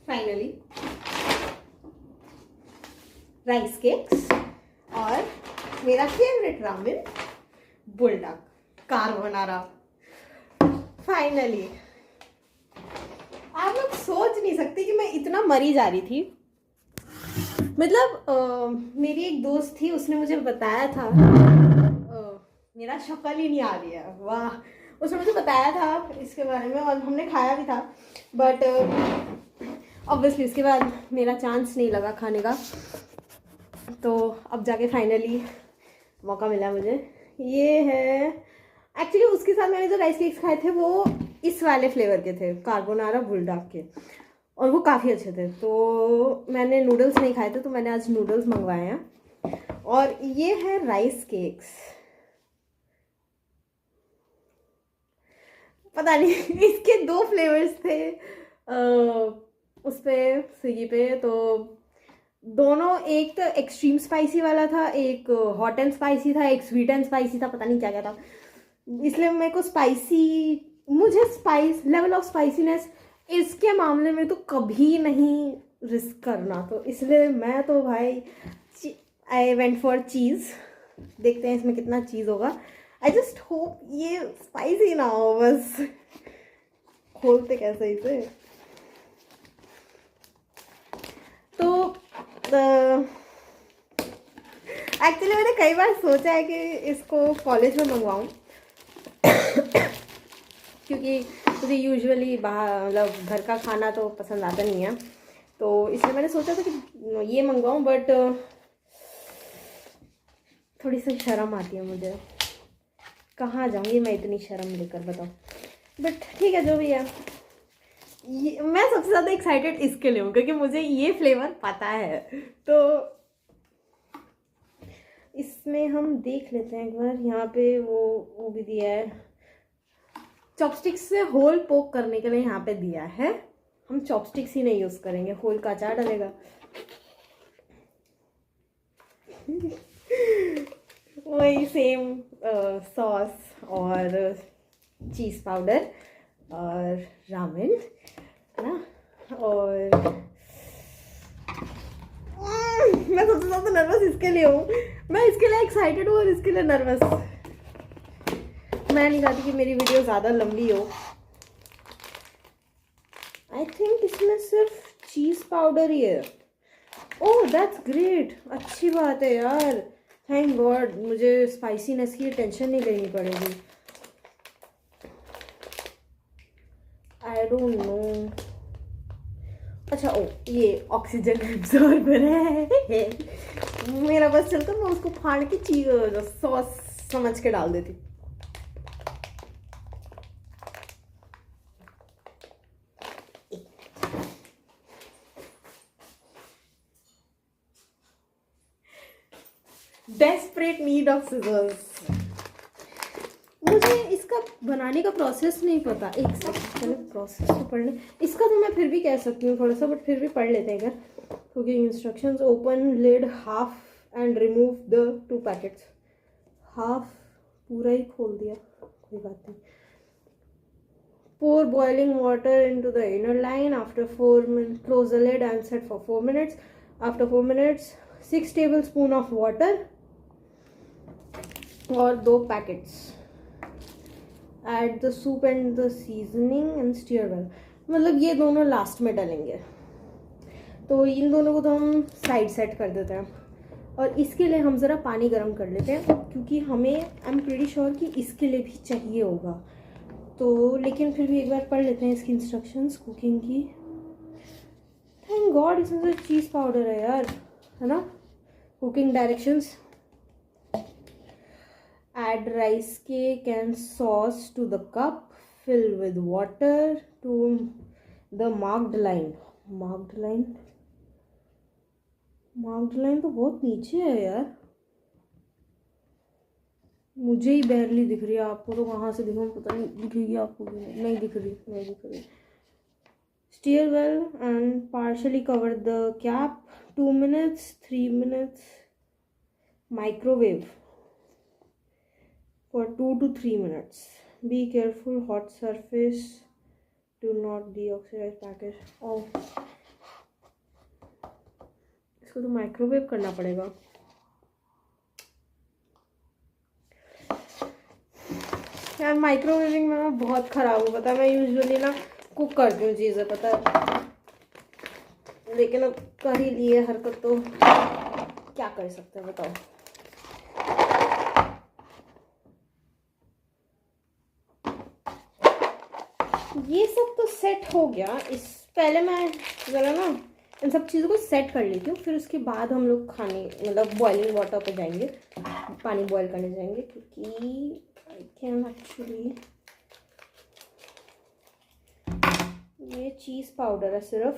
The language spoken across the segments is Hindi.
फाइनली राइस केक्स और मेरा favourite ramen bulldog carbonara. Finally आप लोग सोच नहीं सकते कि मैं इतना मरी जा रही थी। मतलब मेरी एक दोस्त थी, उसने मुझे बताया था, मेरा शक्ल ही नहीं आ रही है, वाह। उसने मुझे बताया था इसके बारे में और हमने खाया भी था, बट ऑब्वियसली उसके बाद मेरा चांस नहीं लगा खाने का। तो अब जाके फाइनली मौका मिला मुझे। ये है एक्चुअली, उसके साथ मैंने जो राइस केक्स खाए थे वो इस वाले फ्लेवर के थे, कार्बोनारा बुलडॉग के, और वो काफ़ी अच्छे थे। तो मैंने नूडल्स नहीं खाए थे, तो मैंने आज नूडल्स मंगवाए हैं। और ये है राइस केक्स, पता नहीं इसके 2 फ्लेवर्स थे उस पे, स्विगी पे। तो दोनों, एक तो एक्सट्रीम स्पाइसी वाला था, एक हॉट एंड स्पाइसी था, एक स्वीट एंड स्पाइसी था, पता नहीं क्या क्या था। इसलिए मेरे को मुझे स्पाइस, लेवल ऑफ स्पाइसीनेस इसके मामले में तो कभी नहीं रिस्क करना, तो इसलिए मैं तो भाई आई वेंट फॉर चीज़। देखते हैं इसमें कितना चीज़ होगा। आई जस्ट होप ये स्पाइसी ना हो, बस। खोलते कैसे इसे? तो एक्चुअली मैंने कई बार सोचा है कि इसको कॉलेज में मंगवाऊँ क्योंकि मुझे यूजुअली बाहर, मतलब घर का खाना तो पसंद आता नहीं है, तो इसलिए मैंने सोचा था कि ये मंगवाऊँ, बट थोड़ी सी शर्म आती है मुझे। कहाँ जाऊँगी मैं इतनी शर्म लेकर, बताओ। बट ठीक है, जो भी है। मैं सबसे ज़्यादा एक्साइटेड इसके लिए हूँ क्योंकि मुझे ये फ्लेवर पता है। तो इसमें हम देख लेते हैं एक बार, यहाँ पे वो भी दिया है, चॉपस्टिक्स से होल पोक करने के लिए यहाँ पे दिया है। हम चॉपस्टिक्स ही नहीं यूज़ करेंगे, होल का अचार डलेगा। वही सेम सॉस और चीज़ पाउडर और रामेन, है ना। और मैं सबसे ज़्यादा नर्वस इसके लिए हूँ। मैं इसके लिए एक्साइटेड हूँ और इसके लिए नर्वस। मैं नहीं चाहती कि मेरी वीडियो ज़्यादा लंबी हो। आई थिंक इसमें सिर्फ चीज़ पाउडर ही है। ओह दैट्स ग्रेट, अच्छी बात है यार, थैंक गॉड। मुझे स्पाइसीनेस की टेंशन नहीं लेनी पड़ेगी। आई डोंट नो। अच्छा, ओ ये ऑक्सीजन एब्जॉर्बर है। मेरा बस चलता, मैं उसको फाड़ के सॉस समझ के डाल देती। Desperate need of scissors. मुझे इसका बनाने का प्रोसेस नहीं पता। एक सेकंड, चलो प्रोसेस तो पढ़ ले। इसका तो मैं फिर भी कह सकती हूँ थोड़ा सा, बट फिर भी पढ़ लेते हैं क्या। Cooking instructions, open lid half and remove the 2 packets. Half पूरा ही खोल दिया, कोई बात नहीं। Pour boiling water into the inner line. After 4 minutes, close the lid and set for 4 minutes. After 4 minutes, 6 tablespoons of water और 2 packets. Add the soup and the seasoning and stir well. मतलब ये दोनों लास्ट में डालेंगे, तो इन दोनों को तो हम साइड सेट कर देते हैं। और इसके लिए हम ज़रा पानी गर्म कर लेते हैं क्योंकि हमें, आई एम प्रीटी श्योर कि इसके लिए भी चाहिए होगा। तो लेकिन फिर भी एक बार पढ़ लेते हैं इसकी इंस्ट्रक्शंस कुकिंग की। थैंक गॉड इसमें तो चीज़ पाउडर है यार, है ना। Cooking directions, add rice cake and sauce to the cup, fill with water to the marked line तो बहुत नीचे है यार, मुझे ही बैरली दिख रही है, आपको तो कहाँ से दिखूँ पता नहीं, दिखेगी आपको नहीं दिख रही। Stir well and partially cover the cap, 2 minutes, 3 minutes, microwave for 2 to 3 minutes. Be careful hot surface, do not deoxidize package. Oh, इसको तो माइक्रोवेव करना पड़ेगा। यार माइक्रोवेविंग में मैं बहुत ख़राब हूँ, पता है। मैं यूजुअली ना कुक करती हूँ चीज़ें, पता है, लेकिन अब कर ही लिए हरकत तो क्या कर सकते हैं बताओ। ये सब तो सेट हो गया। इस पहले मैं ज़रा ना इन सब चीज़ों को सेट कर लेती हूँ, फिर उसके बाद हम लोग खाने मतलब बॉइलिंग वाटर पे जाएंगे, पानी बॉईल करने जाएंगे, क्योंकि आई कैन एक्चुअली, ये चीज़ पाउडर है सिर्फ,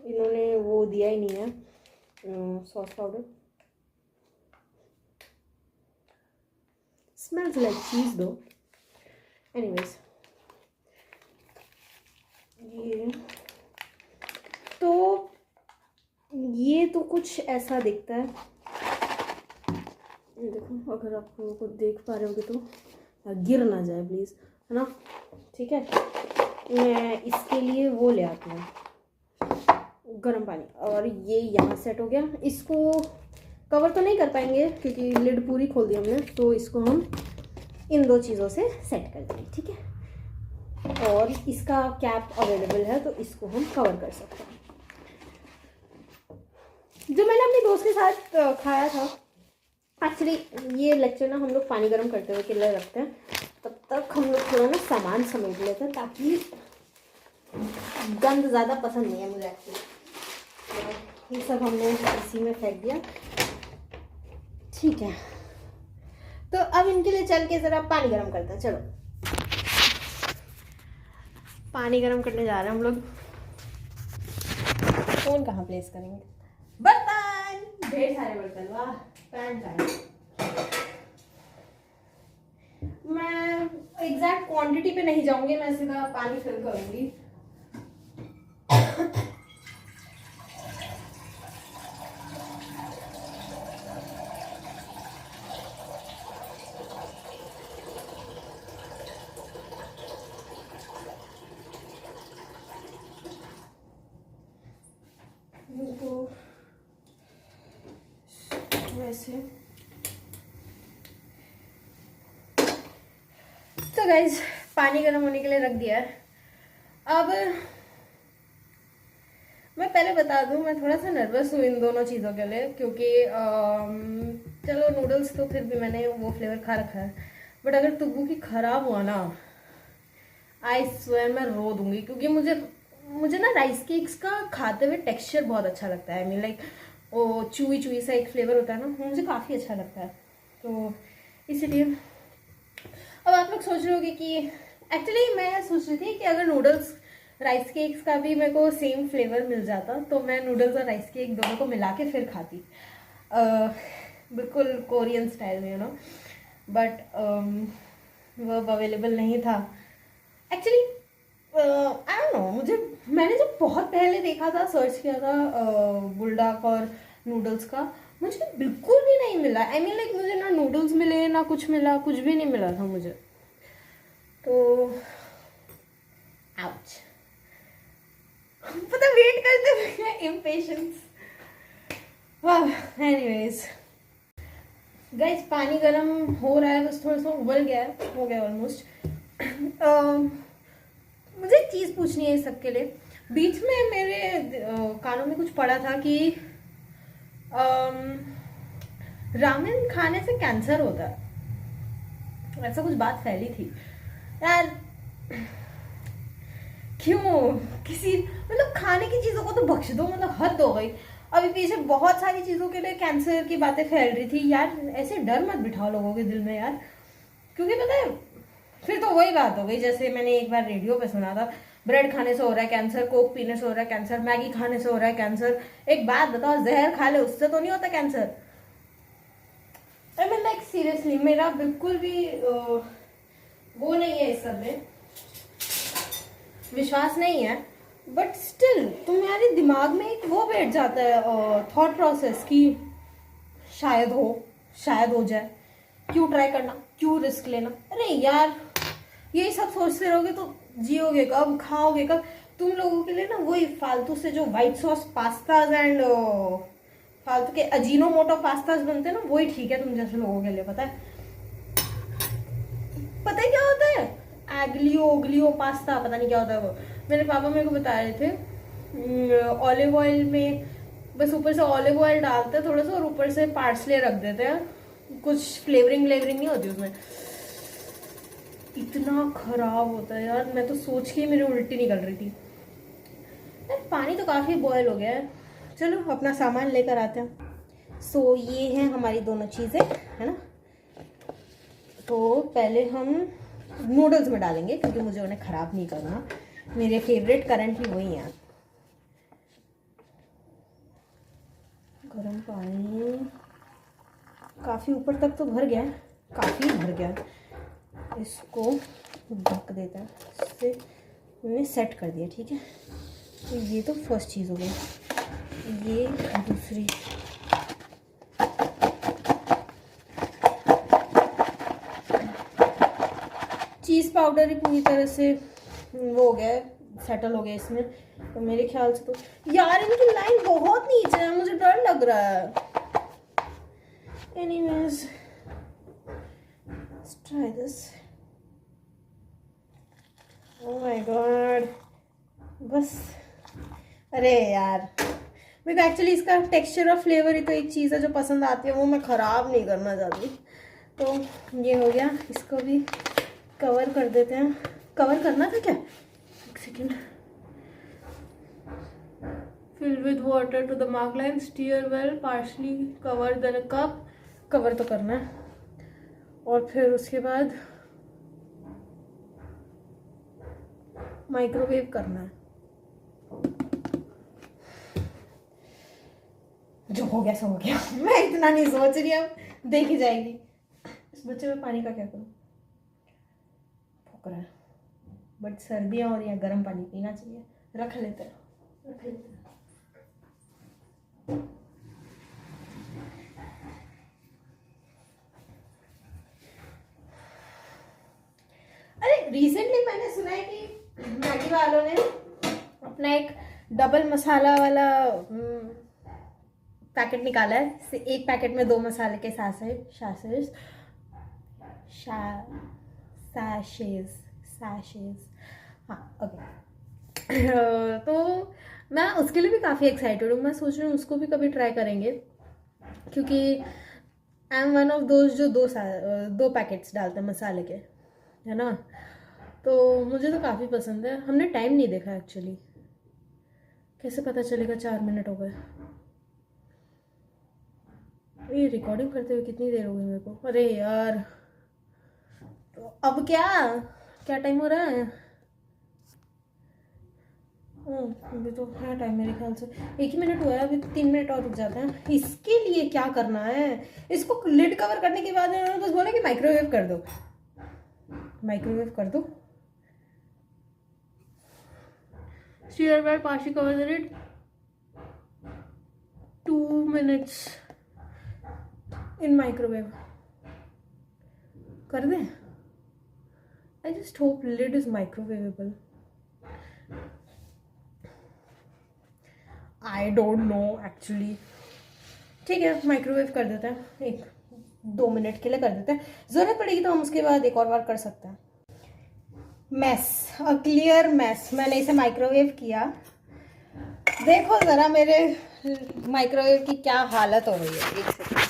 इन्होंने वो दिया ही नहीं है सॉस पाउडर। स्मेल्स लाइक चीज़ दो। एनीवेज, ये तो कुछ ऐसा दिखता है। देखो, अगर आप लोगों को देख पा रहे होगे तो गिर ना जाए प्लीज़, है ना। ठीक है, मैं इसके लिए वो ले आती हूँ गर्म पानी, और ये यहाँ सेट हो गया। इसको कवर तो नहीं कर पाएंगे क्योंकि लिड पूरी खोल दी हमने, तो इसको हम इन दो चीज़ों से सेट कर देंगे, ठीक है। और इसका कैप अवेलेबल है, तो इसको हम कवर कर सकते हैं। जो मैंने अपने दोस्त के साथ खाया था, एक्चुअली ये लेक्चर ना हम लोग पानी गर्म करते हुए के लिए रखते हैं, तब तक हम लोग थोड़ा ना सामान समेट लेते हैं, ताकि गंद ज़्यादा पसंद नहीं है मुझे एक्चुअली। ये सब हमने इसी में फेंक दिया, ठीक है। तो अब इनके लिए चल के ज़रा पानी गर्म करते हैं। चलो, पानी गर्म करने जा रहे हैं हम लोग। फोन कहाँ प्लेस करेंगे? बर्तन, ढेर सारे बर्तन, वाह। मैं एग्जैक्ट क्वांटिटी पे नहीं जाऊंगी, मैं सीधा पानी फिल करूंगी। तो वैसे तो गाइज, पानी गर्म होने के लिए रख दिया है। अब मैं पहले बता दूं, मैं थोड़ा सा नर्वस हूँ इन दोनों चीज़ों के लिए, क्योंकि चलो नूडल्स तो फिर भी मैंने वो फ्लेवर खा रखा है, बट अगर तुग्गू की खराब हुआ ना, आई स्वेयर मैं रो दूंगी। क्योंकि मुझे ना राइस केक्स का खाते हुए टेक्सचर बहुत अच्छा लगता है। आई मीन लाइक वो चूई चूई सा एक फ्लेवर होता है ना, मुझे काफ़ी अच्छा लगता है। तो इसीलिए अब आप लोग सोच रहे होगे कि एक्चुअली मैं सोच रही थी कि अगर नूडल्स राइस केक्स का भी मेरे को सेम फ्लेवर मिल जाता, तो मैं नूडल्स और राइस केक दोनों को मिला के फिर खाती, बिल्कुल कोरियन स्टाइल में, यू नो। बट वो अवेलेबल नहीं था एक्चुअली। आई डोंट नो, मैंने जब बहुत पहले देखा था, सर्च किया था बुलडॉग और नूडल्स का, मुझे बिल्कुल भी नहीं मिला। आई मीन लाइक मुझे ना नूडल्स मिले ना कुछ मिला, कुछ भी नहीं मिला था मुझे। तो आउच, पता वेट करते हुए इम्पेशंस। एनीवेज गाइस, पानी गर्म हो रहा है, बस थोड़ा सा उबल गया है, हो गया ऑलमोस्ट। मुझे एक चीज़ पूछनी है इस सबके लिए। बीच में मेरे कानों में कुछ पड़ा था कि रामेन खाने से कैंसर होता है, ऐसा कुछ बात फैली थी यार। क्यों किसी मतलब खाने की चीज़ों को तो बख्श दो, मतलब हद हो गई। अभी पीछे बहुत सारी चीज़ों के लिए कैंसर की बातें फैल रही थी यार। ऐसे डर मत बिठाओ लोगों के दिल में यार, क्योंकि पता है फिर तो वही बात हो गई जैसे मैंने एक बार रेडियो पे सुना था, ब्रेड खाने से हो रहा है कैंसर, कोक पीने से हो रहा है कैंसर, मैगी खाने से हो रहा है कैंसर। एक बात बताओ, जहर खा ले उससे तो नहीं होता cancer? I mean like seriously, मेरा बिल्कुल भी वो नहीं है, इस सब में विश्वास नहीं है, बट स्टिल तुम्हारे दिमाग में एक वो बैठ जाता है थॉट प्रोसेस कि शायद हो जाए, क्यों ट्राई करना, क्यों रिस्क लेना। अरे यार, ये सब सोचते रहोगे तो जियोगे कब, खाओगे कब? तुम लोगों के लिए ना वही फालतू से जो व्हाइट सॉस पास्ताज एंड फालतू के अजीनोमोटो पास्ताज बनते हैं ना, वही ठीक है तुम जैसे लोगों के लिए। पता है क्या होता है? एग्लियो ओग्लियो पास्ता, पता नहीं क्या होता है वो। मेरे पापा मेरे को बता रहे थे, ऑलिव ऑयल में बस ऊपर से ऑलिव ऑयल डालते हैं थोड़ा सा, और ऊपर से पार्सले रख देते हैं, कुछ फ्लेवरिंग नहीं होती उसमें। इतना खराब होता है यार, मैं तो सोच के मेरी उल्टी निकल रही थी। यार पानी तो काफ़ी बॉयल हो गया है, चलो अपना सामान लेकर आते हैं। सो ये है हमारी दोनों चीज़ें, है ना। तो पहले हम नूडल्स में डालेंगे क्योंकि मुझे उन्हें ख़राब नहीं करना, मेरे फेवरेट करंटली वही हैं। गर्म पानी काफ़ी ऊपर तक तो भर गया है, काफ़ी भर गया है। इसको ढक देता है, इससे मैंने सेट कर दिया, ठीक है। तो ये तो फर्स्ट चीज़ हो गई। ये दूसरी, चीज़ पाउडर ही पूरी तरह से वो हो गया है, सेटल हो गया इसमें। तो मेरे ख्याल से तो यार इनकी लाइन बहुत नीचे है, मुझे डर लग रहा है। Anyways let's try this. Oh my God, बस। अरे यार मेरे को एक्चुअली इसका टेक्सचर और फ्लेवर ही तो एक चीज़ है जो पसंद आती है, वो मैं ख़राब नहीं करना चाहती। तो ये हो गया, इसको भी कवर कर देते हैं। कवर करना था क्या? एक second. Fill with water to the mark line, stir well, partially cover then a cup. Cover तो करना है, और फिर उसके बाद माइक्रोवेव करना है। जो हो गया सो हो गया, मैं इतना नहीं सोच रही, अब देखी जाएगी। इस बच्चे में पानी का क्या करूं? फूक रहा है, बट सर्दियां और या गर्म पानी पीना चाहिए। रख लेते हैं। अरे रिसेंटली मैंने सुना है कि मैगी वालों ने अपना एक डबल मसाला वाला पैकेट निकाला है। एक पैकेट में 2 मसाले के सैशेज हाँ ओके। तो मैं उसके लिए भी काफ़ी एक्साइटेड हूँ। मैं सोच रही हूँ उसको भी कभी ट्राई करेंगे, क्योंकि I am one of those जो 2 पैकेट्स डालते हैं मसाले के, है ना। तो मुझे तो काफ़ी पसंद है। हमने टाइम नहीं देखा एक्चुअली, कैसे पता चलेगा 4 मिनट हो गए। ये रिकॉर्डिंग करते हुए कितनी देर हो गई मेरे को? अरे यार, तो अब क्या टाइम हो रहा है? अभी तो है टाइम मेरे ख्याल से 1 ही मिनट हुआ है, अभी 3 मिनट और रुक जाते हैं। इसके लिए क्या करना है? इसको लिड कवर करने के बाद इन्होंने बस बोला कि माइक्रोवेव कर दो, माइक्रोवेव कर दो। Stir well partially cover the lid 2 minutes in microwave कर दें। I just hope lid is microwaveable. I don't know actually. ठीक है, माइक्रोवेव कर देते हैं, 1-2 मिनट के लिए कर देते हैं। ज़रूरत पड़ेगी तो हम उसके बाद एक और बार कर सकते हैं। Mess, a clear mess. मैंने इसे माइक्रोवेव किया, देखो ज़रा मेरे माइक्रोवेव की क्या हालत हो रही है। एक second.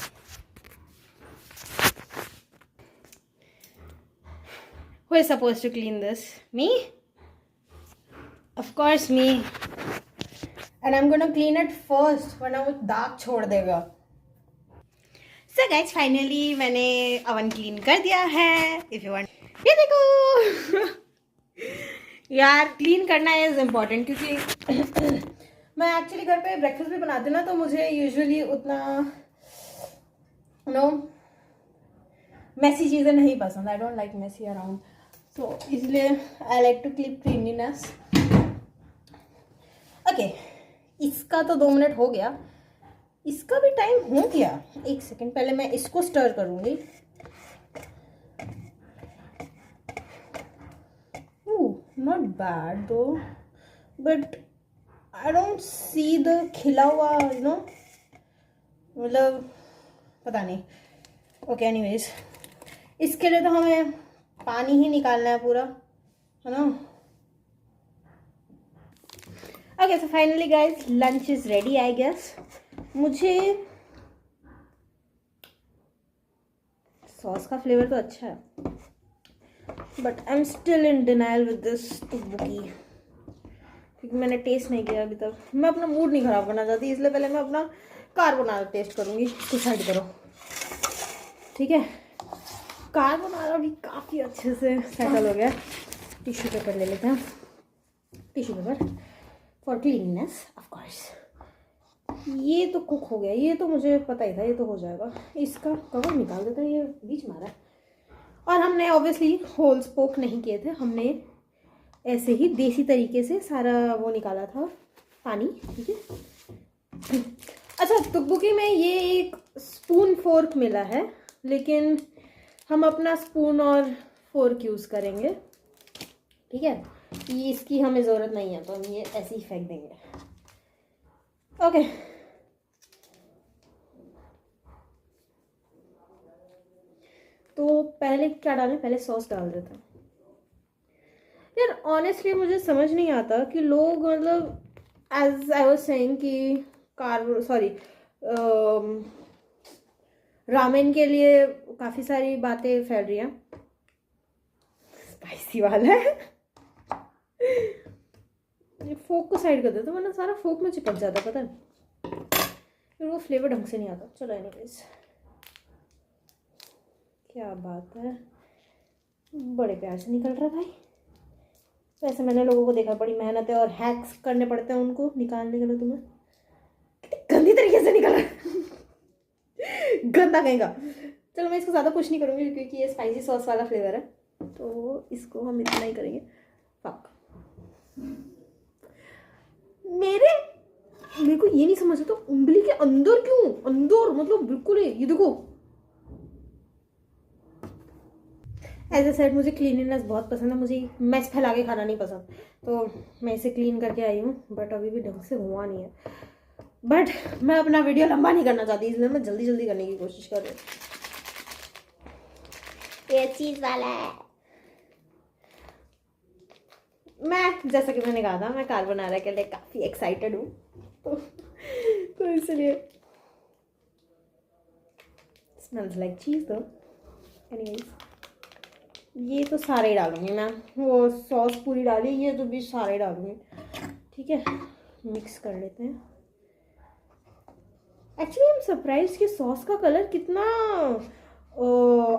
Who is supposed to clean this? Me? Of course me. And I'm gonna clean it first, वरना वो दाग छोड़ देगा। So guys, finally मैंने अवन क्लीन कर दिया है। If you want, ये देखो। यार क्लीन करना इज इम्पोर्टेंट, क्योंकि मैं एक्चुअली घर पे ब्रेकफास्ट भी बनाती हूँ ना, तो मुझे यूजुअली उतना मैसी चीज़ें नहीं पसंद। I don't like messy around, so इसलिए I like to keep cleanliness. Okay, इसका तो 2 मिनट हो गया, इसका भी टाइम हो गया। 1 सेकेंड, पहले मैं इसको स्टर करूँगी। नॉट बैड दो, but I don't see the खिला हुआ मतलब पता नहीं। ओके एनीवेज, इसके लिए तो हमें पानी ही निकालना है पूरा, है ना। Okay so finally guys lunch is ready I guess. मुझे सॉस का फ्लेवर तो अच्छा है, but I am still in denial with this tteokbokki, क्योंकि मैंने टेस्ट नहीं किया अभी तक। मैं अपना मूड नहीं खराब करना चाहती, इसलिए पहले मैं अपना कार्बोनारा टेस्ट करूँगी। इसको साइड करो, ठीक है। कार्बोनारा भी काफ़ी अच्छे से सेटल हो गया। टिश्यू पेपर ले लेते हैं, tissue paper for cleaningness of course. ये तो कुक हो गया, ये तो मुझे पता ही था ये तो हो जाएगा। इसका कवर निकाल देते हैं, ये बीच मारा है। और हमने ऑब्वियसली होल्स पोक नहीं किए थे, हमने ऐसे ही देसी तरीके से सारा वो निकाला था पानी, ठीक है। अच्छा, तुकबुकी में ये एक स्पून फोर्क मिला है, लेकिन हम अपना स्पून और फोर्क यूज़ करेंगे, ठीक है। ये इसकी हमें ज़रूरत नहीं है, तो हम ये ऐसे ही फेंक देंगे। ओके तो पहले क्या डालें? पहले सॉस डाल देते हैं। यार ऑनेस्टली मुझे समझ नहीं आता कि लोग मतलब एज आई वाज सेइंग कि रामेन के लिए काफ़ी सारी बातें फैल रही हैं। स्पाइसी वाला है। ये फोक को साइड कर देते, वरना सारा फोक में चिपक जाता, पता है, फिर वो फ्लेवर ढंग से नहीं आता। चलो एनीवेज, क्या बात है, बड़े प्यार से निकल रहा है भाई। वैसे मैंने लोगों को देखा, बड़ी मेहनत है और हैक्स करने पड़ते हैं उनको निकालने के लिए। तुम्हें कितनी गंदी तरीके से निकल रहा है। गंदा कहेगा। चलो मैं इसको ज़्यादा पुश नहीं करूँगी, क्योंकि ये स्पाइसी सॉस वाला फ्लेवर है, तो इसको हम इतना ही करेंगे। फक, मेरे को ये नहीं समझ आता, उंगली के अंदर क्यों? अंदर मतलब बिल्कुल ही, ये देखो। एज ए सेड मुझे क्लीनिनेस बहुत पसंद है, मुझे मैस फैला के खाना नहीं पसंद, तो मैं इसे क्लीन करके आई हूँ, बट अभी भी ढंग से हुआ नहीं है। बट मैं अपना वीडियो लंबा नहीं करना चाहती, इसलिए मैं जल्दी जल्दी करने की कोशिश कर रही हूँ। ये चीज़ वाला है। मैं जैसा कि मैंने कहा था, मैं कार्बोनारा के लिए काफ़ी एक्साइटेड हूँ, तो इसलिए स्मेल्स लाइक चीज़। तो एनीवेज, ये तो सारे ही डालूंगी मैं, वो सॉस पूरी डाली, ये तो भी सारे डालूंगी, ठीक है। मिक्स कर लेते हैं। एक्चुअली आई एम सरप्राइज कि सॉस का कलर कितना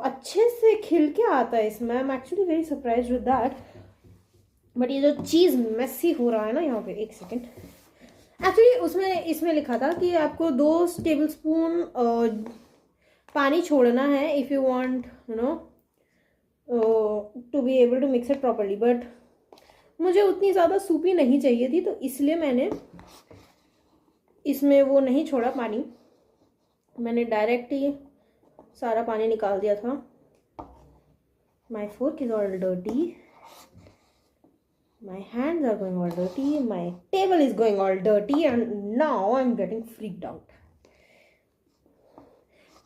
अच्छे से खिल के आता है इसमें। I am actually very surprise with that. But ये जो चीज़ मेसी हो रहा है ना यहाँ पे, एक सेकेंड। एक्चुअली इसमें लिखा था कि आपको 2 टेबलस्पून पानी छोड़ना है if you want to be able to mix it properly, but मुझे उतनी ज़्यादा सूपी नहीं चाहिए थी, तो इसलिए मैंने इसमें वो नहीं छोड़ा पानी, मैंने डायरेक्ट ही सारा पानी निकाल दिया था। My fork is all dirty, my hands are going all dirty, my table is going all dirty, and now I'm getting freaked out.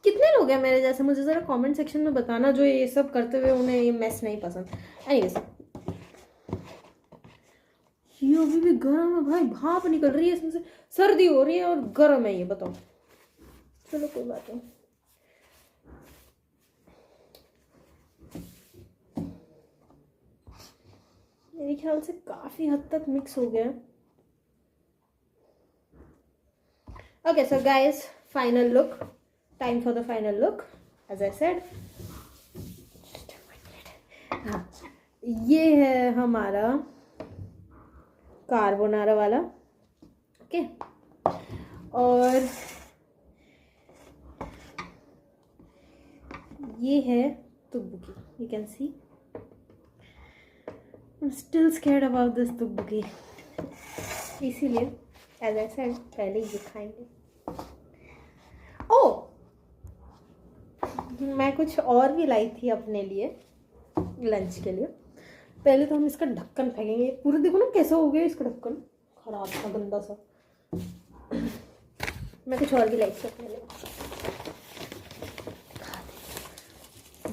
कितने लोग हैं मेरे जैसे? मुझे ज़रा कमेंट सेक्शन में बताना जो ये सब करते हुए उन्हें ये मैस नहीं पसंद। एनीवेज, ये अभी भी गर्म है भाई, भाप निकल रही है इसमें से, सर्दी हो रही है और गर्म है ये, बताओ। चलो कोई बात नहीं। मेरे ख्याल से काफ़ी हद तक मिक्स हो गया। Okay so guys, final look, time for the final look. As I said, हाँ, ये है हमारा कार्बोनारा वाला, ओके। और ये है tteokbokki, you can see. I'm still scared about this tukbuki, इसीलिए as I said पहले ही खाएंगे। ओह, मैं कुछ और भी लाई थी अपने लिए लंच के लिए, पहले तो हम इसका ढक्कन फेंकेंगे पूरा। देखो ना कैसा हो गया इसका ढक्कन, खराब सा गंदा सा। मैं कुछ और भी लाइक से पहले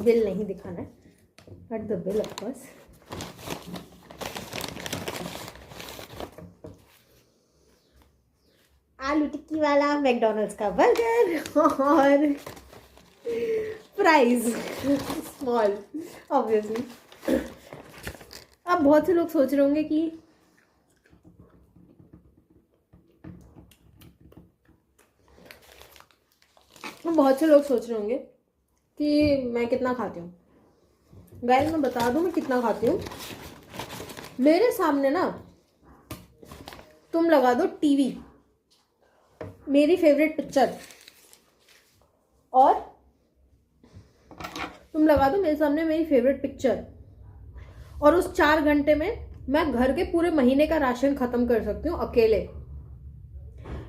बिल नहीं दिखाना है, but the bill of course. आलू टिक्की वाला मैकडोनल्ड्स का बर्गर और प्राइस स्मॉल ऑब्वियसली। अब बहुत से लोग सोच रहे होंगे कि कि मैं कितना खाती हूँ। गाइस मैं बता दूँ मैं कितना खाती हूँ। मेरे सामने ना तुम लगा दो टीवी, मेरी फेवरेट पिक्चर, और तुम लगा दो मेरे सामने मेरी फेवरेट पिक्चर, और उस 4 घंटे में मैं घर के पूरे महीने का राशन खत्म कर सकती हूँ अकेले।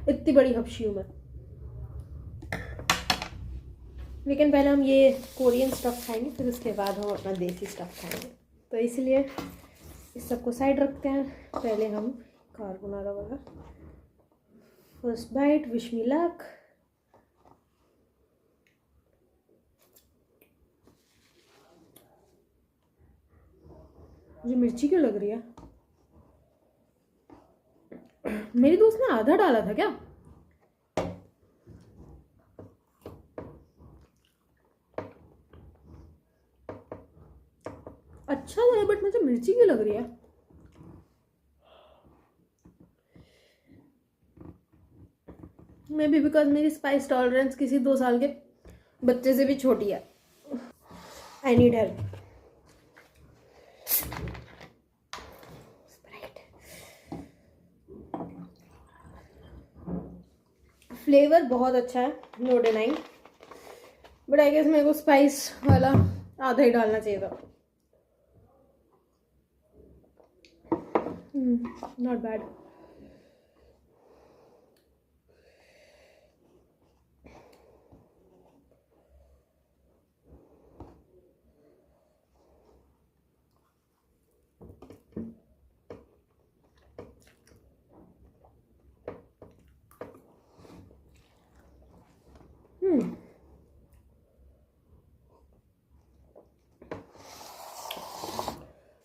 इतनी बड़ी हपशी हूँ मैं। लेकिन पहले हम ये कोरियन स्टफ खाएंगे, फिर उसके बाद हम अपना देसी स्टफ खाएंगे। तो इसलिए इस सबको साइड रखते हैं। पहले हम कार्बोनारा वाला first bite, wish me luck. मुझे मिर्ची क्यों लग रही है? मेरी दोस्त ने आधा डाला था क्या? अच्छा था बट मुझे मिर्ची क्यों लग रही है? मे बी बिकॉज मेरी स्पाइस टॉलरेंस किसी 2 साल के बच्चे से भी छोटी है। I need help. फ्लेवर बहुत अच्छा है, no denying, but I guess मेरे को स्पाइस वाला आधा ही डालना चाहिए था। Not bad.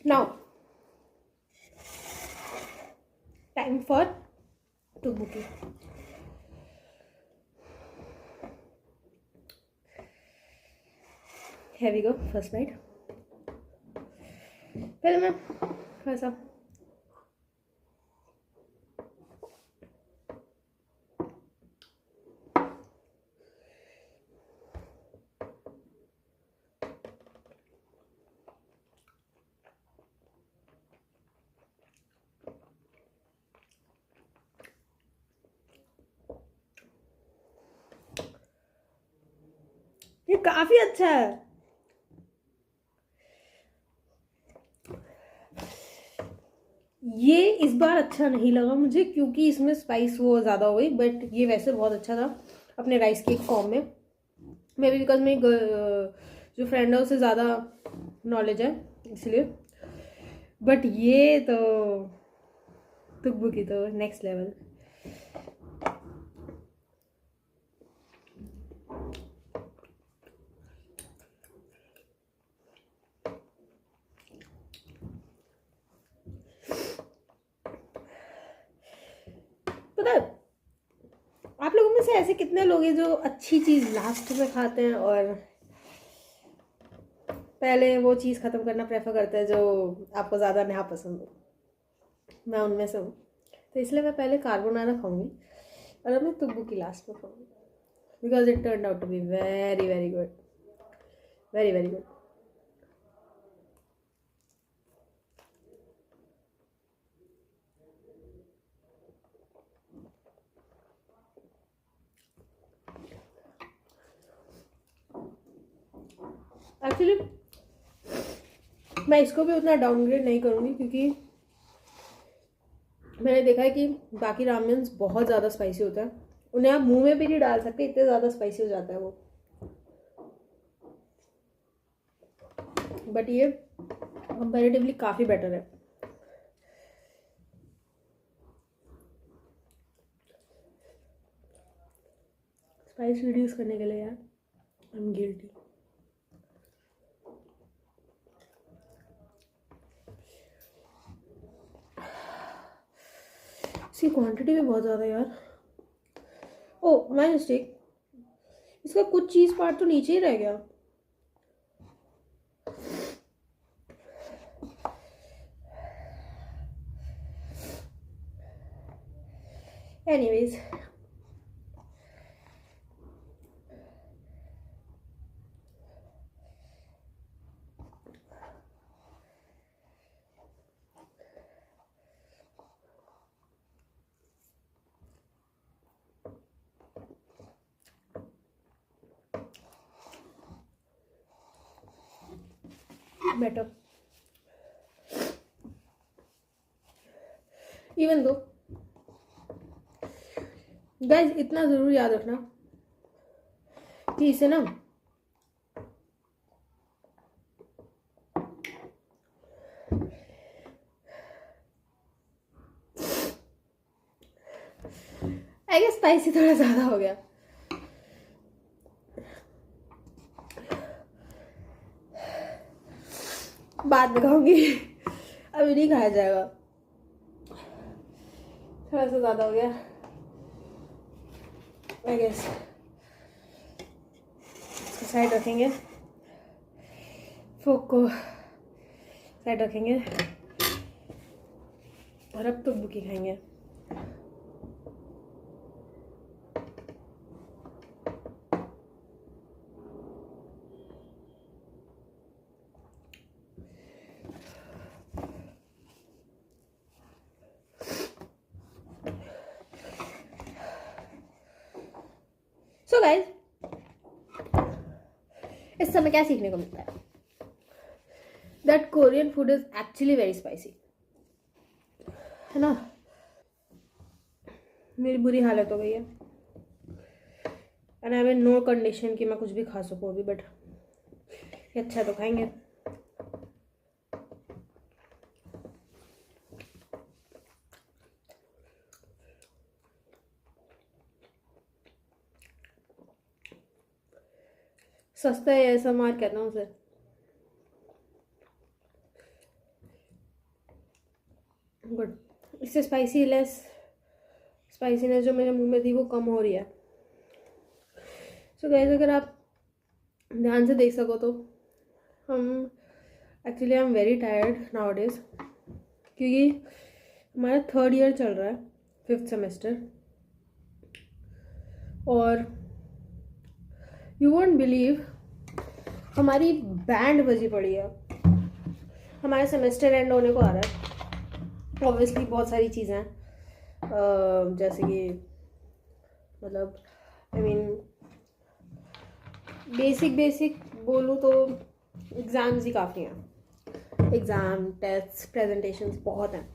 Now, time for tteokbokki. Here we go, first bite. पहले मैं थोड़ा सा ये काफी अच्छा है। ये इस बार अच्छा नहीं लगा मुझे क्योंकि इसमें स्पाइस वो ज़्यादा हो गई, बट ये वैसे बहुत अच्छा था अपने राइस केक फॉर्म में। मे बी बिकॉज मेरी जो फ्रेंड है उसे ज़्यादा नॉलेज है इसलिए। बट ये तो tteokbokki तो नेक्स्ट लेवल। पता है आप लोगों में से ऐसे कितने लोग हैं जो अच्छी चीज़ लास्ट में खाते हैं और पहले वो चीज़ ख़त्म करना प्रेफर करते हैं जो आपको ज़्यादा नहीं पसंद हो? मैं उनमें से हूँ। तो इसलिए मैं पहले कार्बोनारा खाऊंगी और अब मैं tteokbokki लास्ट में खाऊंगी because it turn out to be very very good, very very good. Actually मैं इसको भी उतना डाउनग्रेड नहीं करूँगी क्योंकि मैंने देखा है कि बाकी रामेन्स बहुत ज़्यादा स्पाइसी होता है, उन्हें आप मुंह में भी नहीं डाल सकते, इतने ज़्यादा स्पाइसी हो जाता है वो। बट ये कंपैरेटिवली काफ़ी बेटर है। स्पाइस रिड्यूस करने के लिए यार आई एम गिल्टी। इसकी क्वांटिटी भी बहुत ज़्यादा है यार। ओ माय मिस्टेक, इसका कुछ चीज़ पार्ट तो नीचे ही रह गया। Anyways better. Even though guys इतना ज़रूर याद रखना कि इसे ना आई गेस स्पाइसी थोड़ा ज़्यादा हो गया। बाद में खाऊंगी, अभी नहीं खाया जाएगा, थोड़ा सा ज़्यादा हो गया आई गेस। इसको साइड रखेंगे, फोक को साइड रखेंगे और अब तो बुकी खाएंगे। सो गाइस इस समय क्या सीखने को मिलता है? That Korean food is actually very spicy, है ना। मेरी बुरी हालत हो गई है and I am in no condition कि मैं कुछ भी खा सकूँ अभी, बट अच्छा तो खाएंगे। सस्ता है ऐसा मार कहता हूँ उसे। गुड, इससे स्पाइसीनेस जो मेरे मुंह में थी वो कम हो रही है। सो गाइस अगर आप ध्यान से देख सको तो हम actually I am very tired now days, क्योंकि हमारा 3rd ईयर चल रहा है, 5th सेमेस्टर, और यू वोंट बिलीव हमारी बैंड बजी पड़ी है। हमारा सेमेस्टर एंड होने को आ रहा है। ऑब्वियसली बहुत सारी चीज़ें हैं, जैसे कि मतलब आई मीन बेसिक बोलूँ तो एग्ज़ाम्स ही काफ़ी हैं। एग्ज़ाम, टेस्ट, प्रेजेंटेशंस बहुत हैं।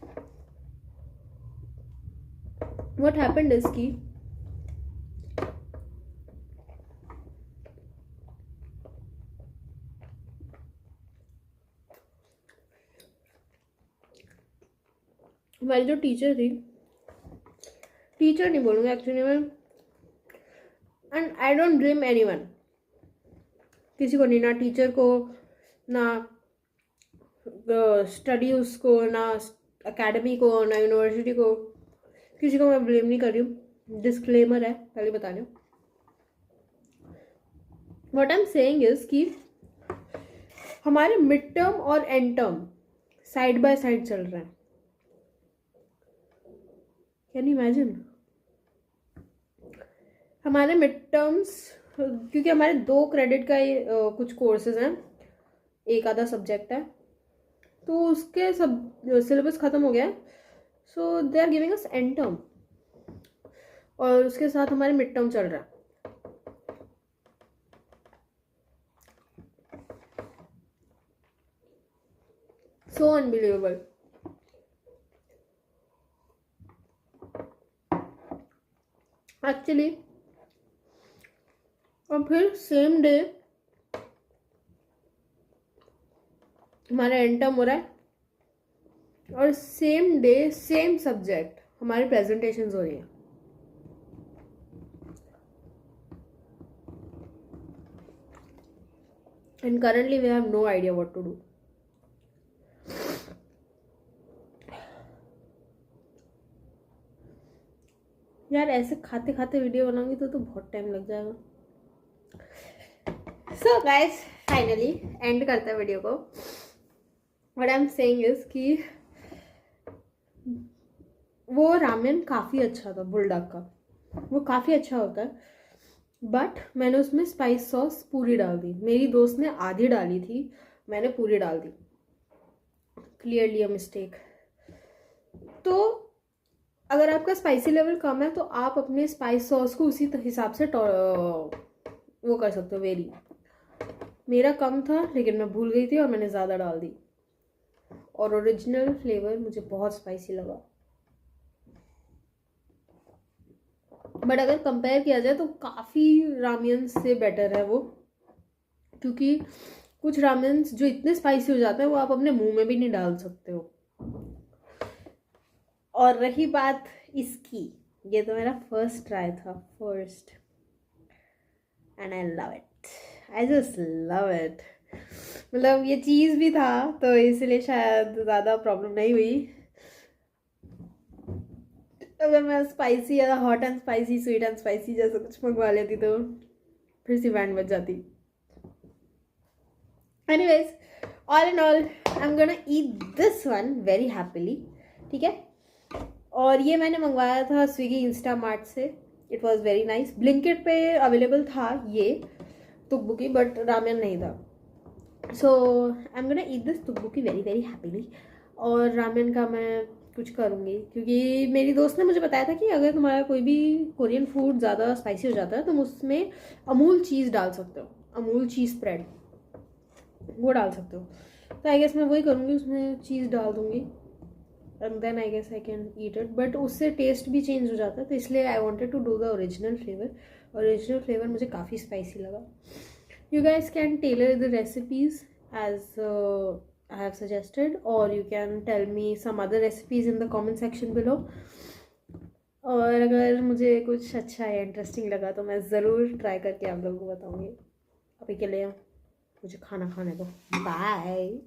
व्हाट हैपेंड इज कि हमारी जो टीचर थी, टीचर नहीं बोलूँगी एक्चुअली मैं, and I don't blame anyone, किसी को नहीं, ना टीचर को, ना स्टडी उसको, ना एकेडमी को, ना यूनिवर्सिटी को, किसी को मैं ब्लेम नहीं कर रही हूँ। डिस्क्लेमर है, पहले बता रही हूँ। What I am saying is कि हमारे मिड टर्म और and term side by side चल रहे हैं। Can you imagine? हमारे मिड टर्म्स, क्योंकि हमारे 2 क्रेडिट का कुछ कोर्सेज हैं, एक आधा सब्जेक्ट है, तो उसके सब सिलेबस ख़त्म हो गया है। So they are giving us end term और उसके साथ हमारे मिड टर्म चल रहा है। सो अनबिलीवेबल। एक्चुअली और फिर सेम डे हमारा एंड टर्म हो रहा है और सेम डे सेम सब्जेक्ट हमारी प्रेजेंटेशंस हो रही है। And currently we have no idea what to do. यार ऐसे खाते खाते वीडियो बनाऊंगी तो बहुत टाइम लग जाएगा। सो गाइस फाइनली एंड करते हैं वीडियो को। What I am saying is कि वो रामेन काफ़ी अच्छा था, बुलडॉग का वो काफ़ी अच्छा होता है, बट मैंने उसमें स्पाइस सॉस पूरी डाल दी। मेरी दोस्त ने आधी डाली थी, मैंने पूरी डाल दी। Clearly a mistake. तो अगर आपका स्पाइसी लेवल कम है तो आप अपने स्पाइस सॉस को उसी हिसाब से वो कर सकते हो, वेरी। मेरा कम था लेकिन मैं भूल गई थी और मैंने ज़्यादा डाल दी, और ओरिजिनल फ्लेवर मुझे बहुत स्पाइसी लगा। बट अगर कंपेयर किया जाए तो काफ़ी रामियन से बेटर है वो, क्योंकि कुछ रामेन्स जो इतने स्पाइसी हो जाते हैं वो आप अपने मुंह में भी नहीं डाल सकते हो। और रही बात इसकी, ये तो मेरा फर्स्ट ट्राई था, first, and I love it, I just love it. मतलब ये चीज़ भी था तो इसलिए शायद ज़्यादा प्रॉब्लम नहीं हुई। अगर मैं स्पाइसी या hot and spicy, sweet and spicy जैसा कुछ मंगवा लेती तो फिर से बैंड बज जाती। Anyways, all in all I am gonna eat this one very happily, ठीक है। और ये मैंने मंगवाया था स्विगी इंस्टामार्ट से। It was very nice. Blinkit पे अवेलेबल था ये तुकबुकी, बट रामेन नहीं था। So I am gonna eat this tteokbokki very very happily. और रामेन का मैं कुछ करूँगी, क्योंकि मेरी दोस्त ने मुझे बताया था कि अगर तुम्हारा कोई भी कोरियन फूड ज़्यादा स्पाइसी हो जाता है तो तुम उसमें अमूल चीज़ डाल सकते हो, अमूल चीज़ स्प्रेड वो डाल सकते हो। तो आई गेस मैं वही करूँगी, उसमें चीज़ डाल दूँगी and then I guess I can eat it. But उससे टेस्ट भी चेंज हो जाता है, तो इसलिए I wanted to do the original flavour. Original flavour मुझे काफ़ी स्पाइसी लगा। You guys can tailor the recipes as I have suggested, or you can tell me some other recipes in the comment section below. और अगर मुझे कुछ अच्छा या इंटरेस्टिंग लगा तो मैं ज़रूर ट्राई करके आप लोगों को बताऊँगी। अभी के लिए मुझे खाना खाने दो। बाय।